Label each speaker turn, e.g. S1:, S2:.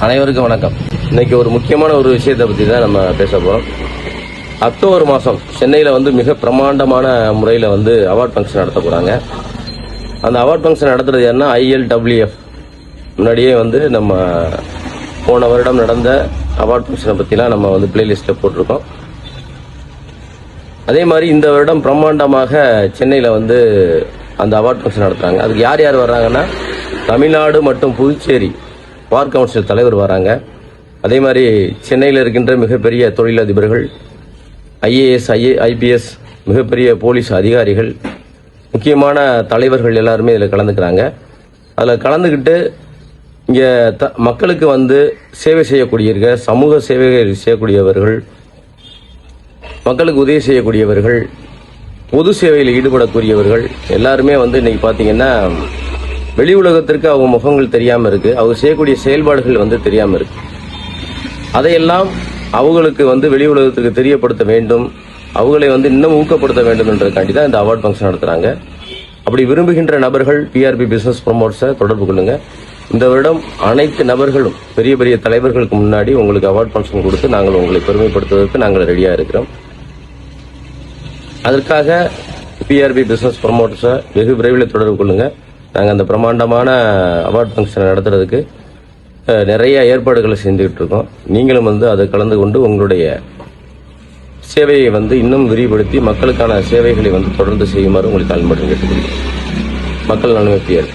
S1: அனைவருக்கும் வணக்கம். இன்னைக்கு ஒரு முக்கியமான ஒரு விஷயத்தை பற்றி தான் நம்ம பேச போகிறோம். அக்டோபர் மாதம் சென்னையில் மிக பிரமாண்டமான முறையில் அவார்ட் ஃபங்க்ஷன் நடத்த போகிறாங்க. அந்த அவார்ட் ஃபங்க்ஷன் நடத்துறது யாருன்னா ILWF. முன்னாடியே நம்ம போன வருடம் நடந்த அவார்ட் ஃபங்க்ஷனை பற்றிலாம் நம்ம பிளேலிஸ்ட்டில் போட்டிருக்கோம். அதே மாதிரி இந்த வருடம் பிரம்மாண்டமாக சென்னையில் அந்த அவார்ட் ஃபங்க்ஷன் நடத்துகிறாங்க. அதுக்கு யார் யார் வர்றாங்கன்னா, தமிழ்நாடு மற்றும் புதுச்சேரி பார் கவுன்சில் தலைவர் வராங்க. அதே மாதிரி சென்னையில் இருக்கின்ற மிகப்பெரிய தொழிலதிபர்கள், IAS IPS, மிகப்பெரிய போலீஸ் அதிகாரிகள், முக்கியமான தலைவர்கள் எல்லாருமே இதில் கலந்துக்கிறாங்க. அதில் கலந்துக்கிட்டு இங்கே மக்களுக்கு சேவை செய்யக்கூடிய சமூக சேவை செய்யக்கூடியவர்கள், மக்களுக்கு உதவி செய்யக்கூடியவர்கள், பொது சேவையில் ஈடுபடக்கூடியவர்கள் எல்லாருமே இன்னைக்கு பார்த்தீங்கன்னா வெளி உலகத்திற்கு அவங்க முகங்கள் தெரியாமல் இருக்கு, அவங்க செய்யக்கூடிய செயல்பாடுகள் தெரியாமல் இருக்கு. அதையெல்லாம் அவங்களுக்கு வெளி உலகத்துக்கு தெரியப்படுத்த வேண்டும், அவங்களை இன்னும் ஊக்கப்படுத்த வேண்டும் என்றதுக்காண்டி தான் இந்த அவார்ட் ஃபங்க்ஷன் நடத்துறாங்க. அப்படி விரும்புகின்ற நபர்கள் PRB பிசினஸ் ப்ரொமோட்டர்ஸை தொடர்பு கொள்ளுங்க. இந்த வருடம் அனைத்து நபர்களும் பெரிய பெரிய தலைவர்களுக்கு முன்னாடி உங்களுக்கு அவார்ட் ஃபங்க்ஷன் கொடுத்து நாங்கள் உங்களை பெருமைப்படுத்துவதற்கு நாங்கள் ரெடியாக இருக்கிறோம். அதற்காக PRB பிசினஸ் ப்ரொமோட்டர்ஸை வெகு விரைவில் தொடர்பு கொள்ளுங்க. நாங்கள் அந்த பிரம்மாண்டமான அவார்ட் ஃபங்க்ஷனை நடத்துறதுக்கு நிறைய ஏற்பாடுகளை செஞ்சுக்கிட்டு இருக்கோம். நீங்களும் அதை கலந்து கொண்டு உங்களுடைய சேவையை இன்னும் விரிவுபடுத்தி மக்களுக்கான சேவைகளை தொடர்ந்து செய்யுமாறு உங்களுக்கு தாழ்மையுடன் கேட்டுக்கொள்கிறேன். மக்கள் நலமே PRB.